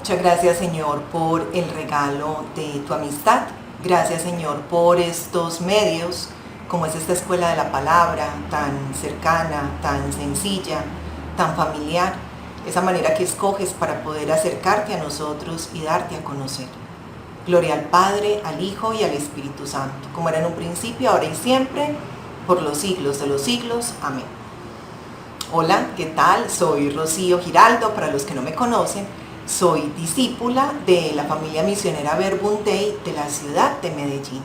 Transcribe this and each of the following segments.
Muchas gracias, Señor, por el regalo de tu amistad. Gracias, Señor, por estos medios, como es esta escuela de la palabra, tan cercana, tan sencilla, tan familiar. Esa manera que escoges para poder acercarte a nosotros y darte a conocer. Gloria al Padre, al Hijo y al Espíritu Santo, como era en un principio, ahora y siempre, por los siglos de los siglos. Amén. Hola, ¿qué tal? Soy Rocío Giraldo, para los que no me conocen. Soy discípula de la familia misionera Verbum Dei de la ciudad de Medellín.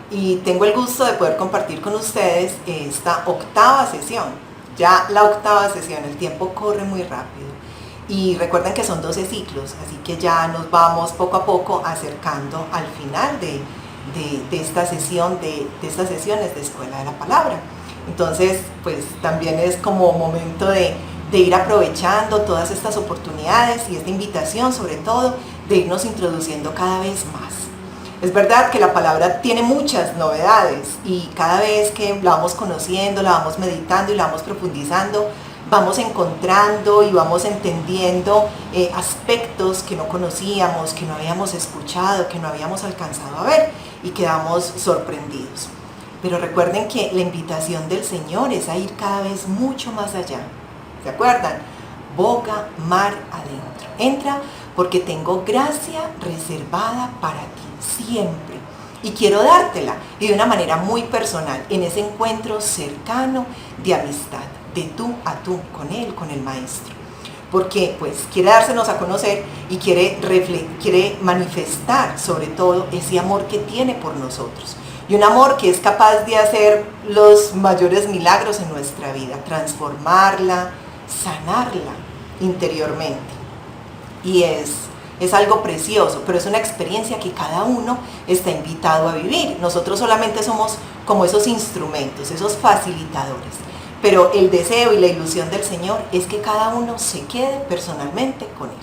Y tengo el gusto de poder compartir con ustedes esta octava sesión. Ya la octava sesión, el tiempo corre muy rápido. Y recuerden que son 12 ciclos, así que ya nos vamos poco a poco acercando al final de esta sesión, de estas sesiones de Escuela de la Palabra. Entonces, pues también es como momento de ir aprovechando todas estas oportunidades y esta invitación, sobre todo, de irnos introduciendo cada vez más. Es verdad que la palabra tiene muchas novedades y cada vez que la vamos conociendo, la vamos meditando y la vamos profundizando, vamos encontrando y vamos entendiendo aspectos que no conocíamos, que no habíamos escuchado, que no habíamos alcanzado a ver y quedamos sorprendidos. Pero recuerden que la invitación del Señor es a ir cada vez mucho más allá. ¿Se acuerdan? Boga, mar adentro. Entra porque tengo gracia reservada para ti siempre. Y quiero dártela y de una manera muy personal, en ese encuentro cercano de amistad, de tú a tú, con Él, con el Maestro. Porque pues quiere dársenos a conocer y quiere manifestar sobre todo ese amor que tiene por nosotros. Y un amor que es capaz de hacer los mayores milagros en nuestra vida, transformarla, sanarla interiormente. Y es algo precioso, pero es una experiencia que cada uno está invitado a vivir. Nosotros solamente somos como esos instrumentos, esos facilitadores. Pero el deseo y la ilusión del Señor es que cada uno se quede personalmente con Él.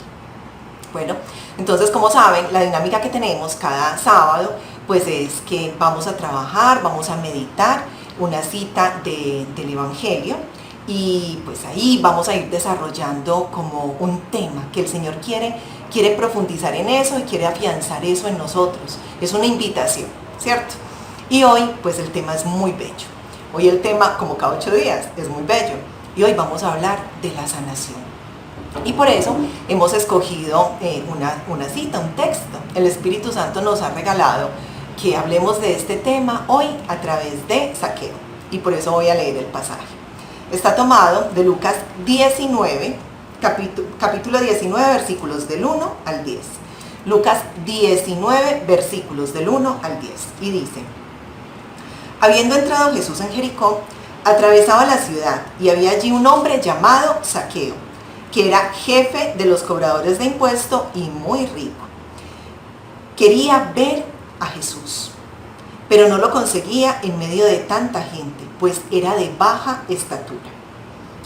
Bueno, entonces como saben, la dinámica que tenemos cada sábado pues es que vamos a trabajar, vamos a meditar una cita del Evangelio y pues ahí vamos a ir desarrollando como un tema que el Señor quiere profundizar en eso y quiere afianzar eso en nosotros. Es una invitación, ¿cierto? Y hoy pues el tema es muy bello. Hoy el tema, como cada 8 días, es muy bello. Y hoy vamos a hablar de la sanación. Y por eso hemos escogido una cita, un texto. El Espíritu Santo nos ha regalado que hablemos de este tema hoy a través de Zaqueo. Y por eso voy a leer el pasaje. Está tomado de Lucas 19, capítulo 19, versículos del 1 al 10. Lucas 19, versículos del 1 al 10. Y dice: Habiendo entrado Jesús en Jericó, atravesaba la ciudad, y había allí un hombre llamado Zaqueo, que era jefe de los cobradores de impuestos y muy rico. Quería ver a Jesús, pero no lo conseguía en medio de tanta gente, pues era de baja estatura.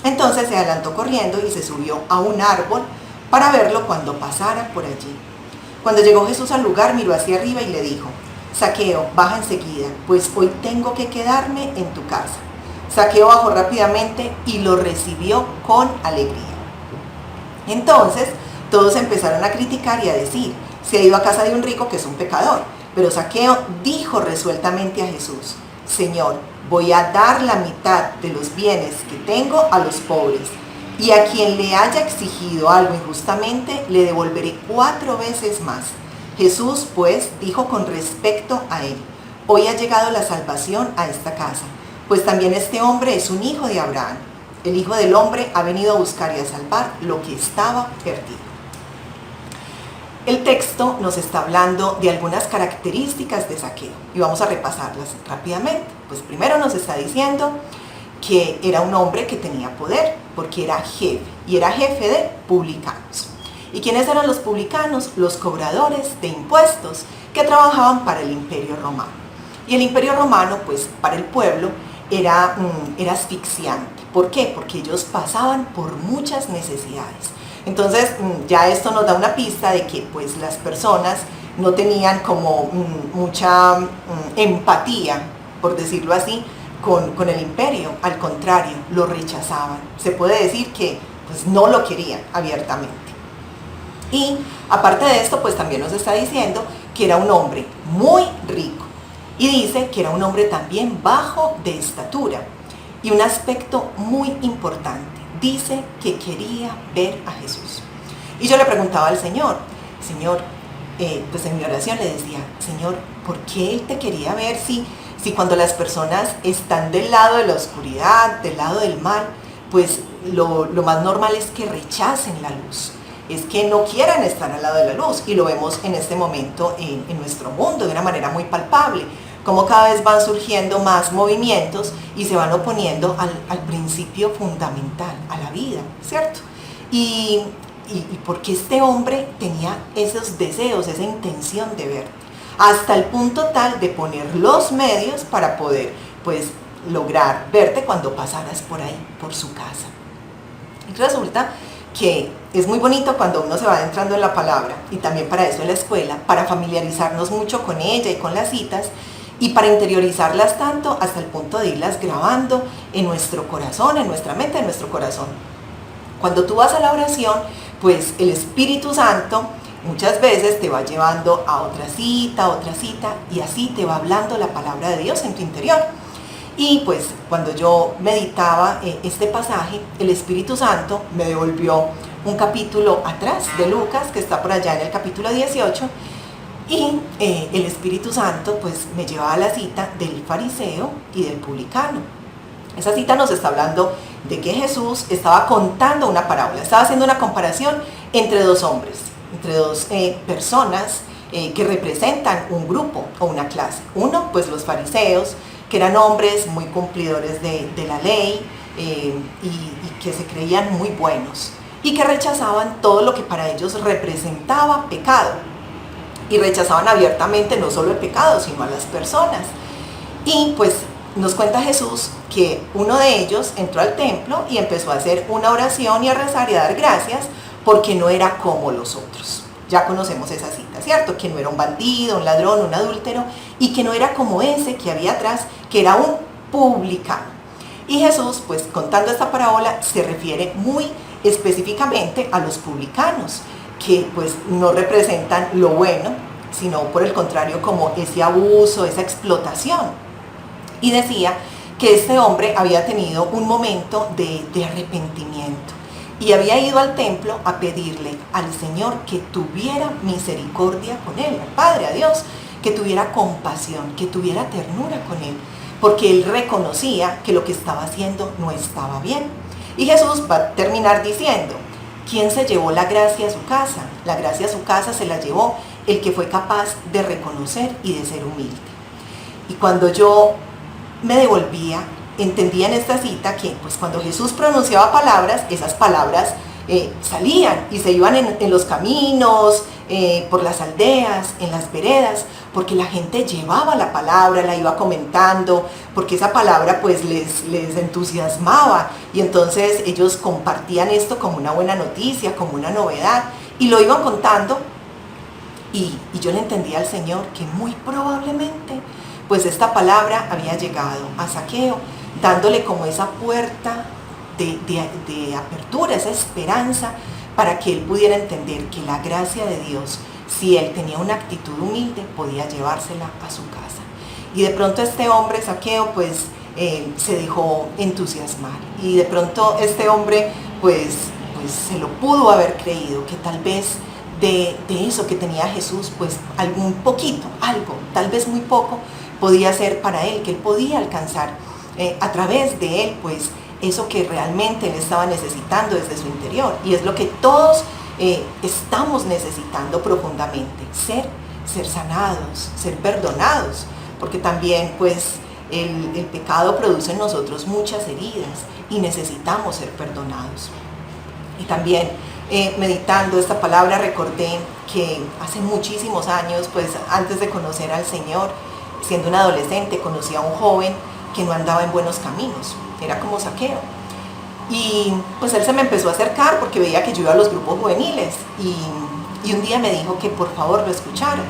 Entonces se adelantó corriendo y se subió a un árbol para verlo cuando pasara por allí. Cuando llegó Jesús al lugar, miró hacia arriba y le dijo: Zaqueo, baja enseguida, pues hoy tengo que quedarme en tu casa. Zaqueo bajó rápidamente y lo recibió con alegría. Entonces todos empezaron a criticar y a decir: se ha ido a casa de un rico que es un pecador. Pero Zaqueo dijo resueltamente a Jesús: Señor, voy a dar la mitad de los bienes que tengo a los pobres, y a quien le haya exigido algo injustamente, le devolveré 4 veces más. Jesús, pues, dijo con respecto a él: hoy ha llegado la salvación a esta casa, pues también este hombre es un hijo de Abraham. El Hijo del Hombre ha venido a buscar y a salvar lo que estaba perdido. El texto nos está hablando de algunas características de Zaqueo y vamos a repasarlas rápidamente. Pues primero nos está diciendo que era un hombre que tenía poder porque era jefe, y era jefe de publicanos. ¿Y quiénes eran los publicanos? Los cobradores de impuestos que trabajaban para el Imperio Romano. Y el Imperio Romano, pues para el pueblo, era asfixiante. ¿Por qué? Porque ellos pasaban por muchas necesidades. Entonces ya esto nos da una pista de que pues las personas no tenían como mucha empatía, por decirlo así, con el imperio. Al contrario, lo rechazaban. Se puede decir que pues no lo querían abiertamente. Y aparte de esto, pues también nos está diciendo que era un hombre muy rico. Y dice que era un hombre también bajo de estatura. Y un aspecto muy importante, dice que quería ver a Jesús. Y yo le preguntaba al Señor, pues en mi oración le decía, Señor, ¿por qué Él te quería ver si cuando las personas están del lado de la oscuridad, del lado del mal, pues lo más normal es que rechacen la luz? Es que no quieran estar al lado de la luz, y lo vemos en este momento en nuestro mundo de una manera muy palpable, como cada vez van surgiendo más movimientos y se van oponiendo al principio fundamental, a la vida, ¿cierto? Y porque este hombre tenía esos deseos, esa intención de ver, hasta el punto tal de poner los medios para poder, pues, lograr verte cuando pasaras por ahí, por su casa. Y resulta que es muy bonito cuando uno se va adentrando en la palabra, y también para eso en la escuela, para familiarizarnos mucho con ella y con las citas, y para interiorizarlas tanto hasta el punto de irlas grabando en nuestro corazón, en nuestra mente, en nuestro corazón. Cuando tú vas a la oración, pues el Espíritu Santo muchas veces te va llevando a otra cita, y así te va hablando la palabra de Dios en tu interior. Y pues cuando yo meditaba este pasaje, el Espíritu Santo me devolvió un capítulo atrás de Lucas, que está por allá en el capítulo 18, y el Espíritu Santo pues me llevaba a la cita del fariseo y del publicano. Esa cita nos está hablando de que Jesús estaba contando una parábola, estaba haciendo una comparación entre dos hombres, entre dos personas que representan un grupo o una clase. Uno, pues los fariseos, que eran hombres muy cumplidores de la ley y que se creían muy buenos y que rechazaban todo lo que para ellos representaba pecado, y rechazaban abiertamente no solo el pecado, sino a las personas. Y pues nos cuenta Jesús que uno de ellos entró al templo y empezó a hacer una oración y a rezar y a dar gracias porque no era como los otros. Ya conocemos esa cita, ¿cierto? Que no era un bandido, un ladrón, un adúltero, y que no era como ese que había atrás, que era un publicano. Y Jesús, pues contando esta parábola, se refiere muy específicamente a los publicanos, que pues no representan lo bueno, sino por el contrario como ese abuso, esa explotación. Y decía que este hombre había tenido un momento de arrepentimiento y había ido al templo a pedirle al Señor que tuviera misericordia con él, al Padre, a Dios, que tuviera compasión, que tuviera ternura con él, porque él reconocía que lo que estaba haciendo no estaba bien. Y Jesús va a terminar diciendo, ¿quién se llevó la gracia a su casa? La gracia a su casa se la llevó el que fue capaz de reconocer y de ser humilde. Y cuando yo me devolvía, entendía en esta cita que pues cuando Jesús pronunciaba palabras, esas palabras salían y se iban en los caminos, por las aldeas, en las veredas, porque la gente llevaba la palabra, la iba comentando, porque esa palabra pues les entusiasmaba, y entonces ellos compartían esto como una buena noticia, como una novedad, y lo iban contando, y yo le entendía al Señor que muy probablemente pues esta palabra había llegado a Zaqueo, dándole como esa puerta de apertura, esa esperanza, para que él pudiera entender que la gracia de Dios, si él tenía una actitud humilde, podía llevársela a su casa. Y de pronto este hombre, Zaqueo, pues se dejó entusiasmar, y de pronto este hombre pues se lo pudo haber creído, que tal vez de eso que tenía Jesús, pues algún poquito, algo, tal vez muy poco, podía ser para él, que él podía alcanzar a través de él, pues eso que realmente él estaba necesitando desde su interior. Y es lo que todos estamos necesitando profundamente, ser sanados, ser perdonados, porque también pues el pecado produce en nosotros muchas heridas y necesitamos ser perdonados. Y también meditando esta palabra recordé que hace muchísimos años, pues antes de conocer al Señor, siendo un adolescente, conocí a un joven que no andaba en buenos caminos, era como Zaqueo. Y pues él se me empezó a acercar porque veía que yo iba a los grupos juveniles, y un día me dijo que por favor lo escuchara.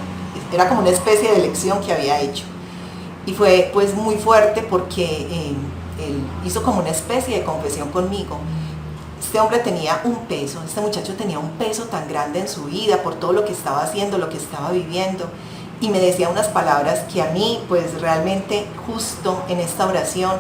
Era como una especie de lección que había hecho. Y fue pues muy fuerte porque él hizo como una especie de confesión conmigo. este hombre tenía un peso, este muchacho tenía un peso tan grande en su vida por todo lo que estaba haciendo, lo que estaba viviendo, y me decía unas palabras que a mí, pues realmente justo en esta oración,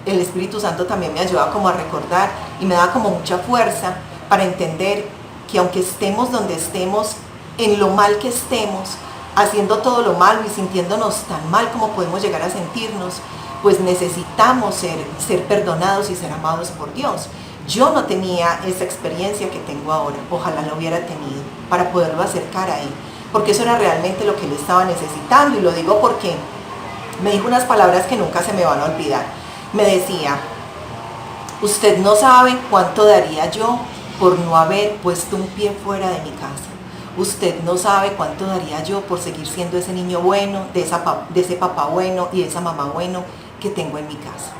el Espíritu Santo también me ayudaba como a recordar y me daba como mucha fuerza para entender que aunque estemos donde estemos, en lo mal que estemos, haciendo todo lo malo y sintiéndonos tan mal como podemos llegar a sentirnos, pues necesitamos ser perdonados y ser amados por Dios. Yo no tenía esa experiencia que tengo ahora, ojalá la hubiera tenido para poderlo acercar a Él, porque eso era realmente lo que Él estaba necesitando, y lo digo porque me dijo unas palabras que nunca se me van a olvidar. Me decía: usted no sabe cuánto daría yo por no haber puesto un pie fuera de mi casa. Usted no sabe cuánto daría yo por seguir siendo ese niño bueno, de ese papá bueno y de esa mamá bueno que tengo en mi casa.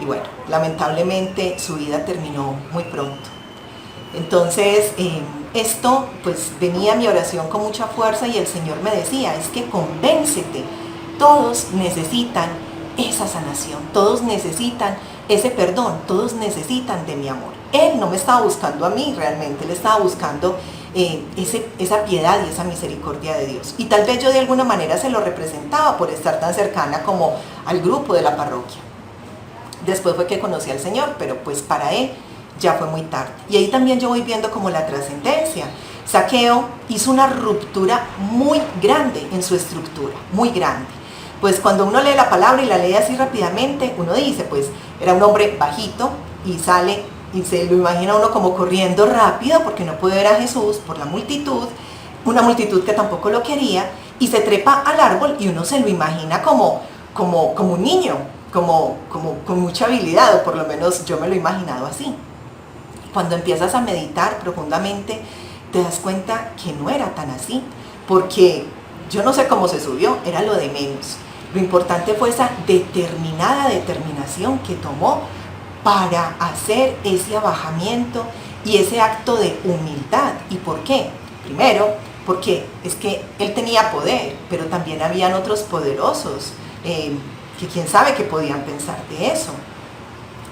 Y bueno, lamentablemente su vida terminó muy pronto. Entonces, esto pues venía a mi oración con mucha fuerza, y el Señor me decía: es que convéncete, todos necesitan esa sanación, todos necesitan ese perdón, todos necesitan de mi amor. Él no me estaba buscando a mí realmente, Él estaba buscando esa piedad y esa misericordia de Dios. Y tal vez yo de alguna manera se lo representaba por estar tan cercana como al grupo de la parroquia. Después fue que conocí al Señor, pero pues para Él ya fue muy tarde. Y ahí también yo voy viendo como la trascendencia. Zaqueo hizo una ruptura muy grande en su estructura, muy grande. Pues cuando uno lee la palabra y la lee así rápidamente, uno dice, pues era un hombre bajito y sale y se lo imagina uno como corriendo rápido porque no puede ver a Jesús por la multitud, una multitud que tampoco lo quería, y se trepa al árbol y uno se lo imagina como un niño, como con mucha habilidad, o por lo menos yo me lo he imaginado así. Cuando empiezas a meditar profundamente, te das cuenta que no era tan así, porque yo no sé cómo se subió, era lo de menos. Lo importante fue esa determinación que tomó para hacer ese abajamiento y ese acto de humildad. ¿Y por qué? Primero, porque es que él tenía poder, pero también habían otros poderosos que quién sabe qué podían pensar de eso.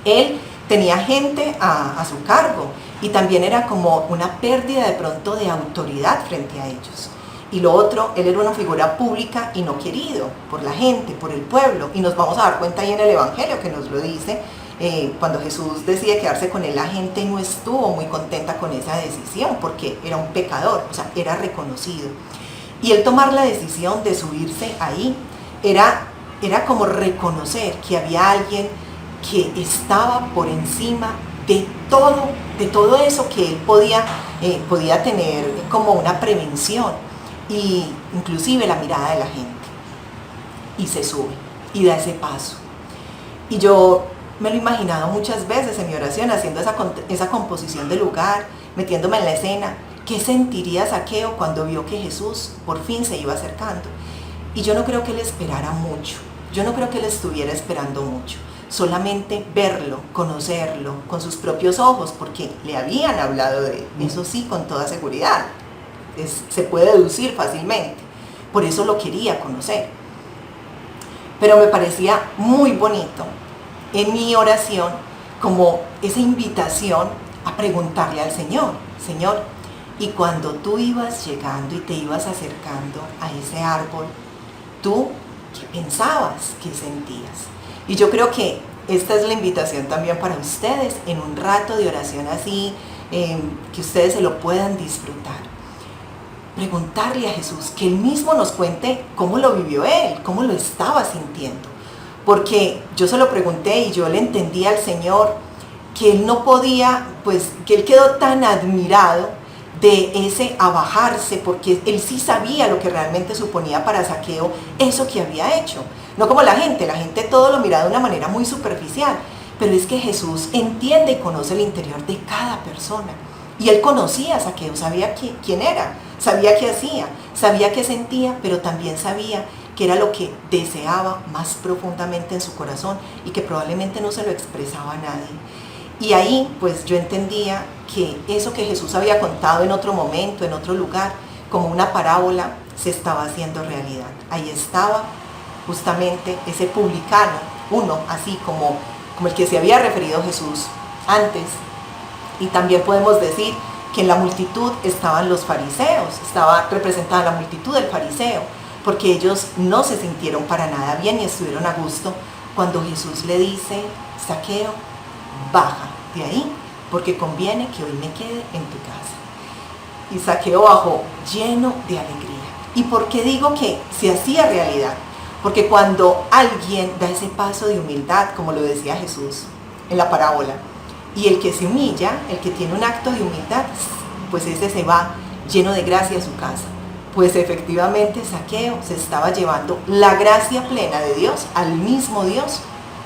Él tenía gente a su cargo, y también era como una pérdida de pronto de autoridad frente a ellos. Y lo otro, él era una figura pública y no querido por la gente, por el pueblo, y nos vamos a dar cuenta ahí en el Evangelio que nos lo dice. Cuando Jesús decide quedarse con él, la gente no estuvo muy contenta con esa decisión porque era un pecador, o sea, era reconocido. Y el tomar la decisión de subirse ahí era como reconocer que había alguien que estaba por encima de todo eso que él podía tener como una prevención, y inclusive la mirada de la gente. Y se sube y da ese paso. Y yo me lo he imaginado muchas veces en mi oración, haciendo esa composición de lugar, metiéndome en la escena. ¿Qué sentiría Zaqueo cuando vio que Jesús por fin se iba acercando? Y yo no creo que él esperara mucho, yo no creo que él estuviera esperando mucho, solamente verlo, conocerlo con sus propios ojos, porque le habían hablado de él, eso sí, con toda seguridad, se puede deducir fácilmente, por eso lo quería conocer. Pero me parecía muy bonito en mi oración como esa invitación a preguntarle al Señor: Señor, y cuando tú ibas llegando y te ibas acercando a ese árbol, ¿tú qué pensabas, qué sentías? Y yo creo que esta es la invitación también para ustedes en un rato de oración así, que ustedes se lo puedan disfrutar. Preguntarle a Jesús, que Él mismo nos cuente cómo lo vivió Él, cómo lo estaba sintiendo. Porque yo se lo pregunté y yo le entendí al Señor que Él no podía, pues que Él quedó tan admirado de ese abajarse, porque Él sí sabía lo que realmente suponía para Zaqueo eso que había hecho. No como la gente todo lo mira de una manera muy superficial, pero es que Jesús entiende y conoce el interior de cada persona. Y Él conocía a Zaqueo, sabía quién era, sabía qué hacía, sabía qué sentía, pero también sabía que era lo que deseaba más profundamente en su corazón y que probablemente no se lo expresaba a nadie. Y ahí pues yo entendía que eso que Jesús había contado en otro momento, en otro lugar, como una parábola, se estaba haciendo realidad. Ahí estaba justamente ese publicano, uno así como el que se había referido Jesús antes, Y también podemos decir que en la multitud estaban los fariseos, estaba representada la multitud del fariseo, porque ellos no se sintieron para nada bien y estuvieron a gusto cuando Jesús le dice: Zaqueo, baja de ahí, porque conviene que hoy me quede en tu casa. Y Zaqueo bajó lleno de alegría. ¿Y por qué digo que se hacía realidad? Porque cuando alguien da ese paso de humildad, como lo decía Jesús en la parábola, y el que se humilla, el que tiene un acto de humildad, pues ese se va lleno de gracia a su casa. Pues efectivamente Zaqueo se estaba llevando la gracia plena de Dios, al mismo Dios,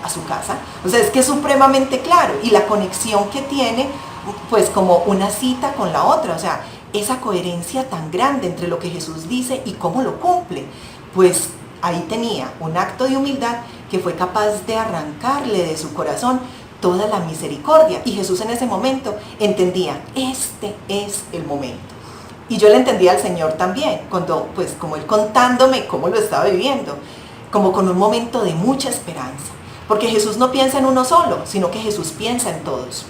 a su casa. O sea, es que es supremamente claro, y la conexión que tiene, pues como una cita con la otra, o sea, esa coherencia tan grande entre lo que Jesús dice y cómo lo cumple. Pues ahí tenía un acto de humildad que fue capaz de arrancarle de su corazón toda la misericordia. Y Jesús en ese momento entendía: este es el momento. Y yo le entendía al Señor también, cuando, pues como Él contándome cómo lo estaba viviendo, como con un momento de mucha esperanza. Porque Jesús no piensa en uno solo, sino que Jesús piensa en todos.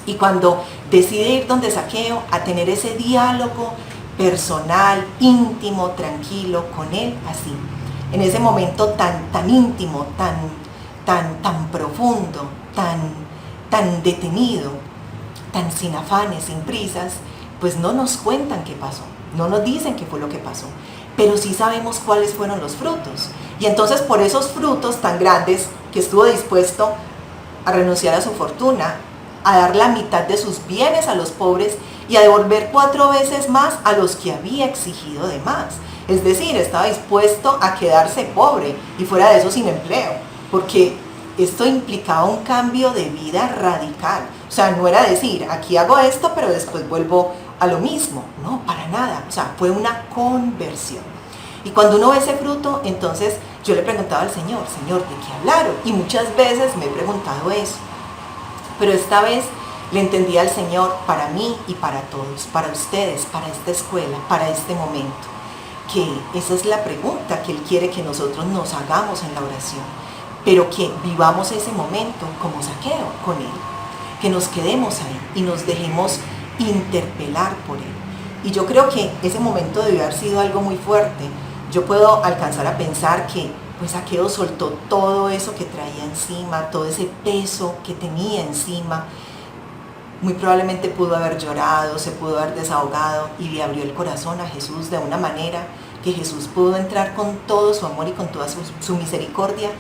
Y cuando decide ir donde Zaqueo a tener ese diálogo personal, íntimo, tranquilo con Él, así, en ese momento tan íntimo, tan profundo, tan detenido, tan sin afanes, sin prisas, pues no nos cuentan qué pasó, no nos dicen qué fue lo que pasó, pero sí sabemos cuáles fueron los frutos. Y entonces por esos frutos tan grandes, que estuvo dispuesto a renunciar a su fortuna, a dar la mitad de sus bienes a los pobres y a devolver 4 veces más a los que había exigido de más. Es decir, estaba dispuesto a quedarse pobre y fuera de eso sin empleo, porque esto implicaba un cambio de vida radical. O sea, no era decir: aquí hago esto, pero después vuelvo a lo mismo. No, para nada. O sea, fue una conversión. Y cuando uno ve ese fruto, entonces yo le preguntaba al Señor: Señor, ¿de qué hablaron? Y muchas veces me he preguntado eso. Pero esta vez le entendí al Señor para mí y para todos, para ustedes, para esta escuela, para este momento. Que esa es la pregunta que Él quiere que nosotros nos hagamos en la oración. Pero que vivamos ese momento como Zaqueo con Él. Que nos quedemos ahí y nos dejemos interpelar por Él. Y yo creo que ese momento debió haber sido algo muy fuerte. Yo puedo alcanzar a pensar que pues Zaqueo soltó todo eso que traía encima, todo ese peso que tenía encima. Muy probablemente pudo haber llorado, se pudo haber desahogado y le abrió el corazón a Jesús de una manera que Jesús pudo entrar con todo su amor y con toda su misericordia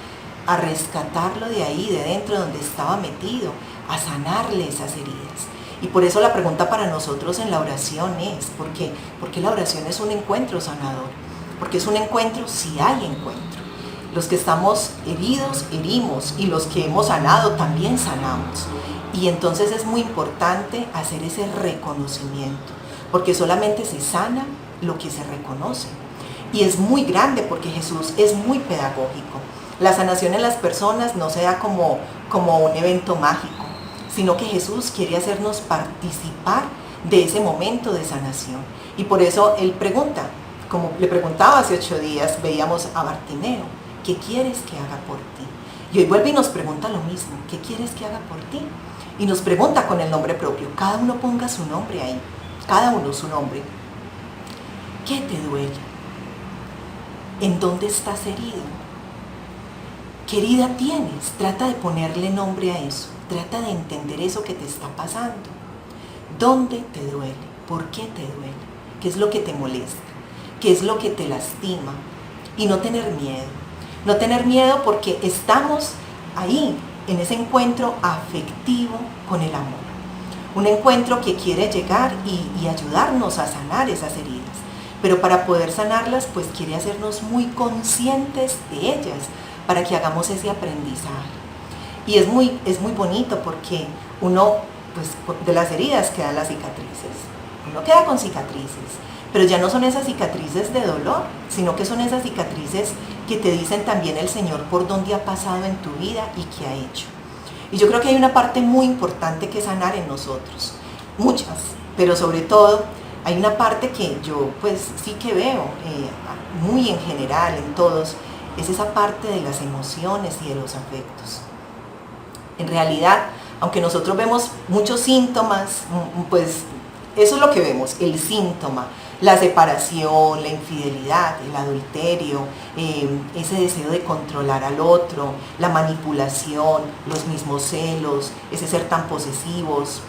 a rescatarlo de ahí, de dentro donde estaba metido, a sanarle esas heridas. Y por eso la pregunta para nosotros en la oración es: ¿por qué? Porque la oración es un encuentro sanador. Porque es un encuentro si hay encuentro. Los que estamos heridos, herimos, y los que hemos sanado, también sanamos. Y entonces es muy importante hacer ese reconocimiento, porque solamente se sana lo que se reconoce. Y es muy grande porque Jesús es muy pedagógico. La sanación en las personas no se da como un evento mágico, sino que Jesús quiere hacernos participar de ese momento de sanación. Y por eso Él pregunta, como le preguntaba hace 8 días, veíamos a Bartimeo: ¿qué quieres que haga por ti? Y hoy vuelve y nos pregunta lo mismo: ¿qué quieres que haga por ti? Y nos pregunta con el nombre propio. Cada uno ponga su nombre ahí, cada uno su nombre. ¿Qué te duele? ¿En dónde estás herido? ¿Qué herida tienes? Trata de ponerle nombre a eso. Trata de entender eso que te está pasando. ¿Dónde te duele? ¿Por qué te duele? ¿Qué es lo que te molesta? ¿Qué es lo que te lastima? Y no tener miedo. No tener miedo porque estamos ahí, en ese encuentro afectivo con el amor. Un encuentro que quiere llegar y ayudarnos a sanar esas heridas. Pero para poder sanarlas, pues quiere hacernos muy conscientes de ellas, para que hagamos ese aprendizaje. Y es muy bonito porque uno, pues de las heridas quedan las cicatrices. Uno queda con cicatrices, pero ya no son esas cicatrices de dolor, sino que son esas cicatrices que te dicen también el Señor por dónde ha pasado en tu vida y qué ha hecho. Y yo creo que hay una parte muy importante que sanar en nosotros, muchas, pero sobre todo hay una parte que yo pues sí que veo muy en general en todos, es esa parte de las emociones y de los afectos. En realidad Aunque nosotros vemos muchos síntomas, pues eso es lo que vemos, el síntoma, la separación, la infidelidad, el adulterio, ese deseo de controlar al otro, la manipulación, los mismos celos, ese ser tan posesivos,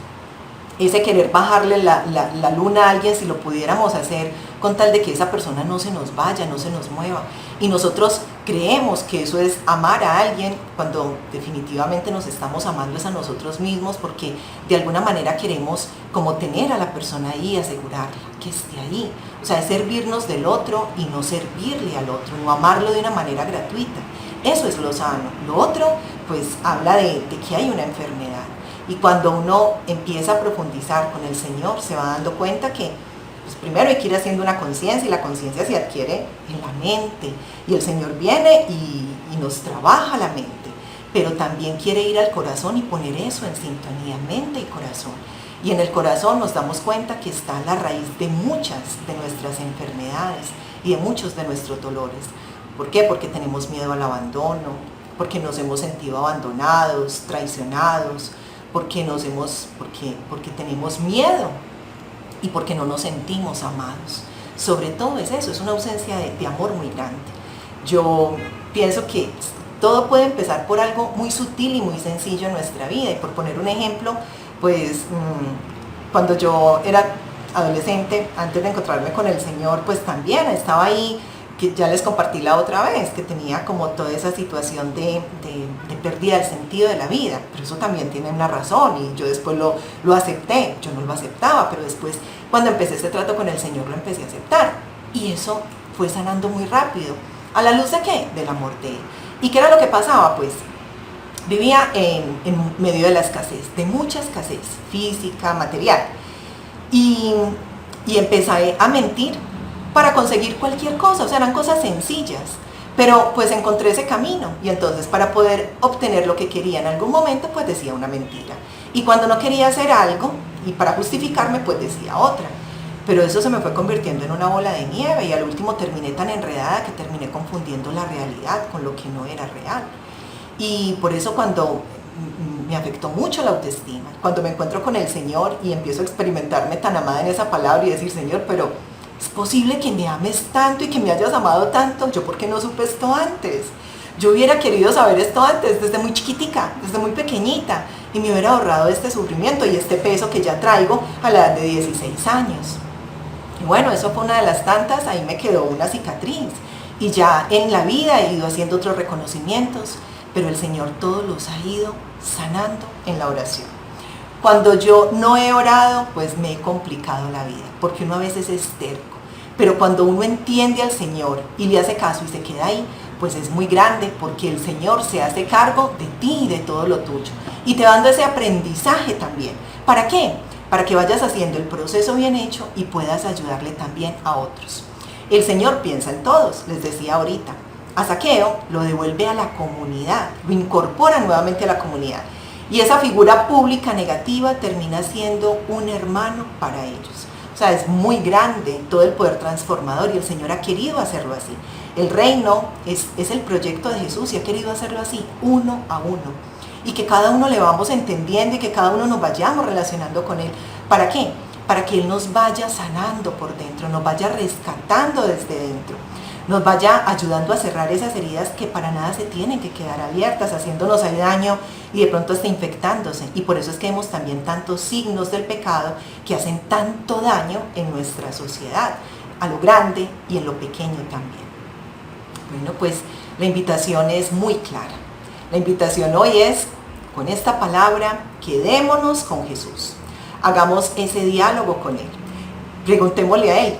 ese querer bajarle la luna a alguien si lo pudiéramos hacer con tal de que esa persona no se nos vaya, no se nos mueva. Y nosotros creemos que eso es amar a alguien cuando definitivamente nos estamos amando es a nosotros mismos, porque de alguna manera queremos como tener a la persona ahí, asegurarla que esté ahí. O sea, es servirnos del otro y no servirle al otro, no amarlo de una manera gratuita. Eso es lo sano. Lo otro, pues habla de que hay una enfermedad. Y cuando uno empieza a profundizar con el Señor, se va dando cuenta que pues primero hay que ir haciendo una conciencia, y la conciencia se adquiere en la mente. Y el Señor viene y nos trabaja la mente, pero también quiere ir al corazón y poner eso en sintonía, mente y corazón. Y en el corazón nos damos cuenta que está la raíz de muchas de nuestras enfermedades y de muchos de nuestros dolores. ¿Por qué? Porque tenemos miedo al abandono, porque nos hemos sentido abandonados, traicionados, porque tenemos miedo y porque no nos sentimos amados. Sobre todo es eso, es una ausencia de amor muy grande. Yo pienso que todo puede empezar por algo muy sutil y muy sencillo en nuestra vida. Y por poner un ejemplo, pues cuando yo era adolescente, antes de encontrarme con el Señor, pues también estaba ahí, que ya les compartí la otra vez, que tenía como toda esa situación de pérdida del sentido de la vida, pero eso también tiene una razón y yo después lo acepté. Yo no lo aceptaba, pero después cuando empecé este trato con el Señor lo empecé a aceptar y eso fue sanando muy rápido. ¿A la luz de qué? Del amor de Él. ¿Y qué era lo que pasaba? Pues vivía en medio de la escasez, de mucha escasez física, material, y empecé a mentir para conseguir cualquier cosa. O sea, eran cosas sencillas, pero pues encontré ese camino y entonces para poder obtener lo que quería en algún momento pues decía una mentira, y cuando no quería hacer algo y para justificarme pues decía otra, pero eso se me fue convirtiendo en una bola de nieve y al último terminé tan enredada que terminé confundiendo la realidad con lo que no era real. Y por eso cuando me afectó mucho la autoestima, cuando me encuentro con el Señor y empiezo a experimentarme tan amada en esa palabra y decir, Señor, pero ¿es posible que me ames tanto y que me hayas amado tanto? ¿Yo por qué no supe esto antes? Yo hubiera querido saber esto antes, desde muy chiquitica, desde muy pequeñita, y me hubiera ahorrado este sufrimiento y este peso que ya traigo a la edad de 16 años. Y bueno, eso fue una de las tantas, ahí me quedó una cicatriz. Y ya en la vida he ido haciendo otros reconocimientos, pero el Señor todos los ha ido sanando en la oración. Cuando yo no he orado, pues me he complicado la vida, porque uno a veces es terco. Pero cuando uno entiende al Señor y le hace caso y se queda ahí, pues es muy grande, porque el Señor se hace cargo de ti y de todo lo tuyo. Y te va dando ese aprendizaje también. ¿Para qué? Para que vayas haciendo el proceso bien hecho y puedas ayudarle también a otros. El Señor piensa en todos, les decía ahorita. A Zaqueo lo devuelve a la comunidad, lo incorpora nuevamente a la comunidad. Y esa figura pública negativa termina siendo un hermano para ellos. O sea, es muy grande todo el poder transformador y el Señor ha querido hacerlo así. El reino es el proyecto de Jesús y ha querido hacerlo así, uno a uno. Y que cada uno le vamos entendiendo y que cada uno nos vayamos relacionando con Él. ¿Para qué? Para que Él nos vaya sanando por dentro, nos vaya rescatando desde dentro, nos vaya ayudando a cerrar esas heridas que para nada se tienen que quedar abiertas, haciéndonos daño y de pronto hasta infectándose. Y por eso es que vemos también tantos signos del pecado que hacen tanto daño en nuestra sociedad, a lo grande y en lo pequeño también. Bueno, pues la invitación es muy clara. La invitación hoy es, con esta palabra, quedémonos con Jesús. Hagamos ese diálogo con Él. Preguntémosle a Él,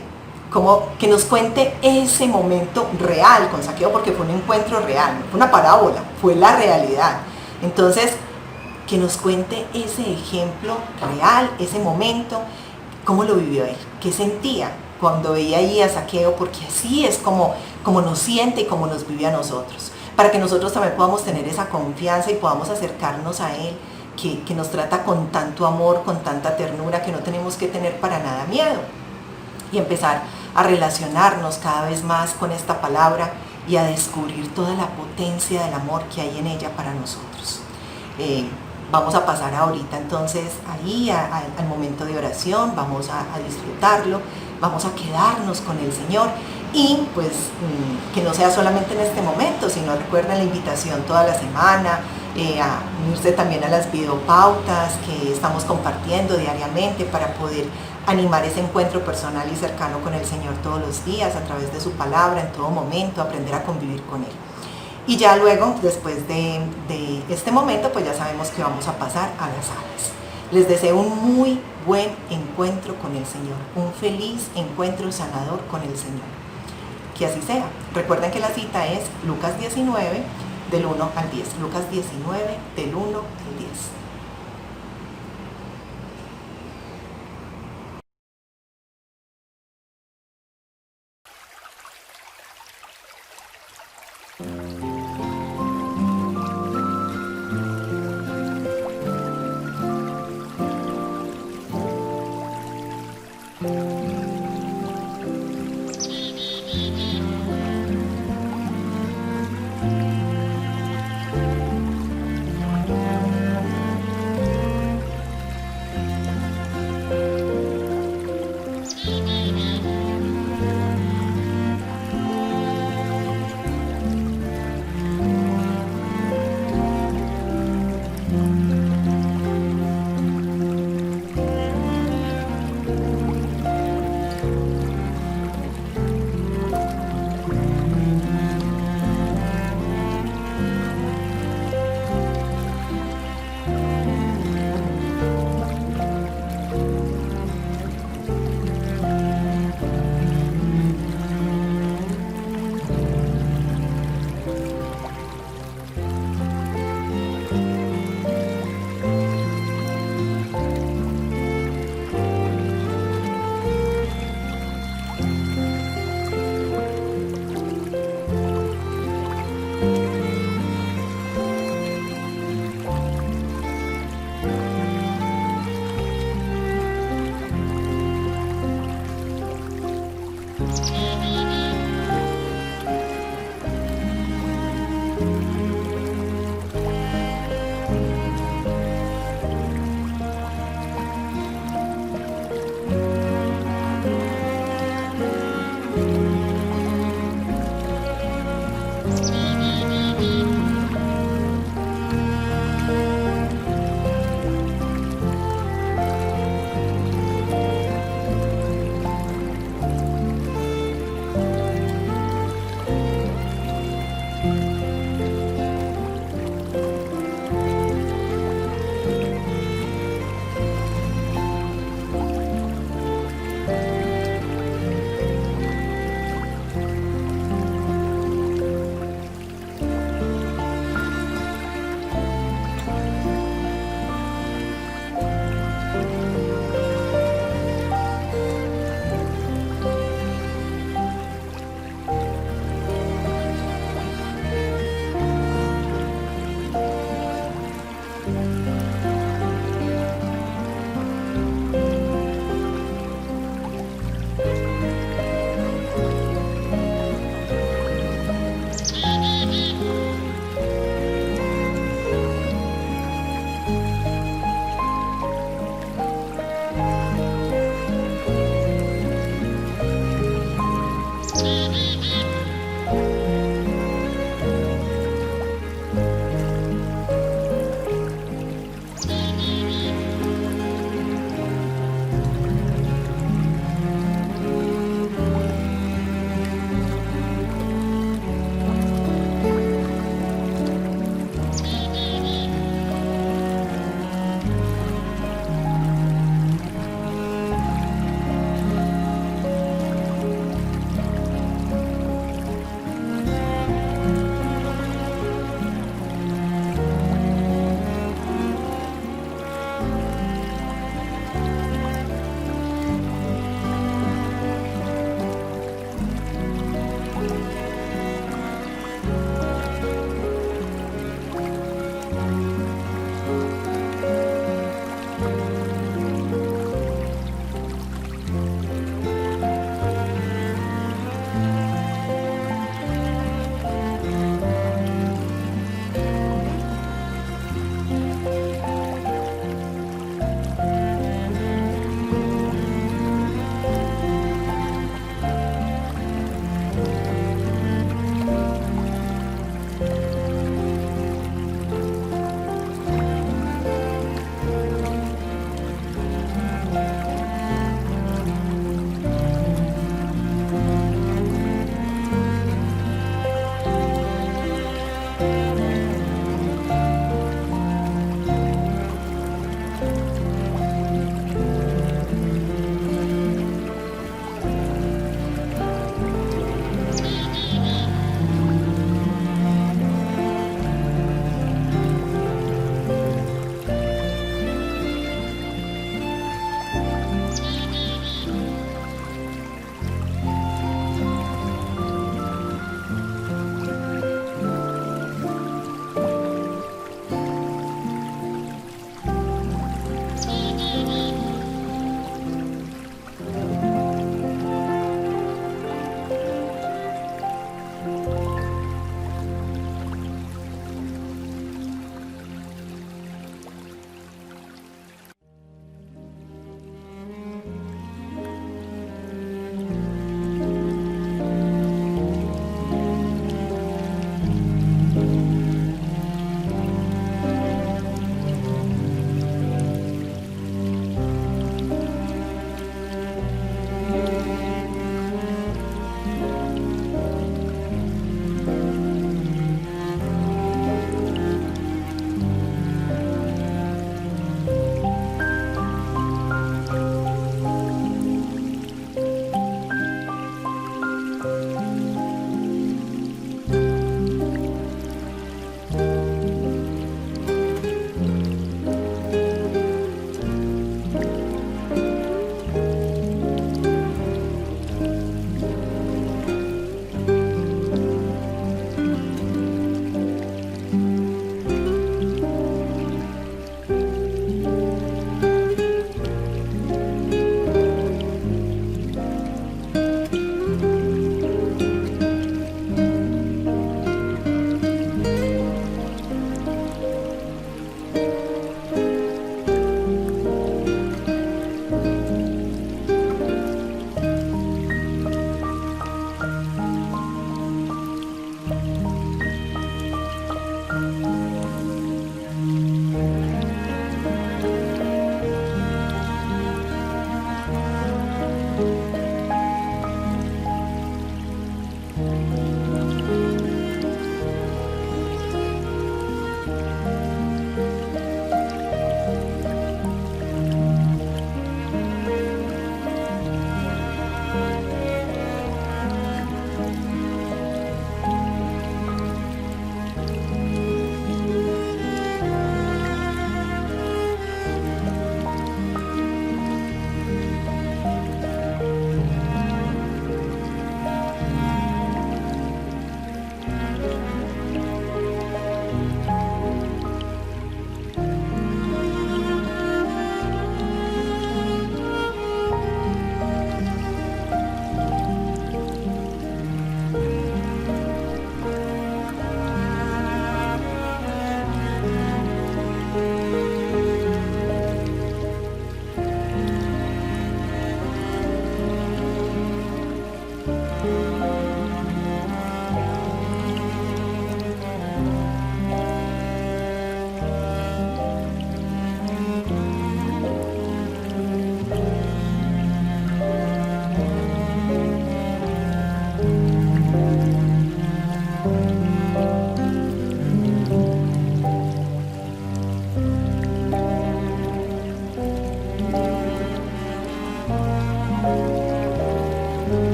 que nos cuente ese momento real con Zaqueo, porque fue un encuentro real, no fue una parábola, fue la realidad. Entonces, que nos cuente ese ejemplo real, ese momento, cómo lo vivió Él, qué sentía cuando veía ahí a Zaqueo, porque así es como nos siente y como nos vive a nosotros, para que nosotros también podamos tener esa confianza y podamos acercarnos a Él, que nos trata con tanto amor, con tanta ternura, que no tenemos que tener para nada miedo, y empezar a relacionarnos cada vez más con esta palabra y a descubrir toda la potencia del amor que hay en ella para nosotros. Vamos a pasar ahorita entonces ahí al momento de oración, vamos a disfrutarlo, vamos a quedarnos con el Señor y pues que no sea solamente en este momento, sino recuerden la invitación toda la semana, a unirse también a las videopautas que estamos compartiendo diariamente para poder animar ese encuentro personal y cercano con el Señor todos los días a través de su palabra, en todo momento, aprender a convivir con Él. Y ya luego, después de este momento, pues ya sabemos que vamos a pasar a las salas. Les deseo un muy buen encuentro con el Señor, un feliz encuentro sanador con el Señor. Que así sea. Recuerden que la cita es Lucas 19, del 1 al 10. Lucas 19, del 1 al 10.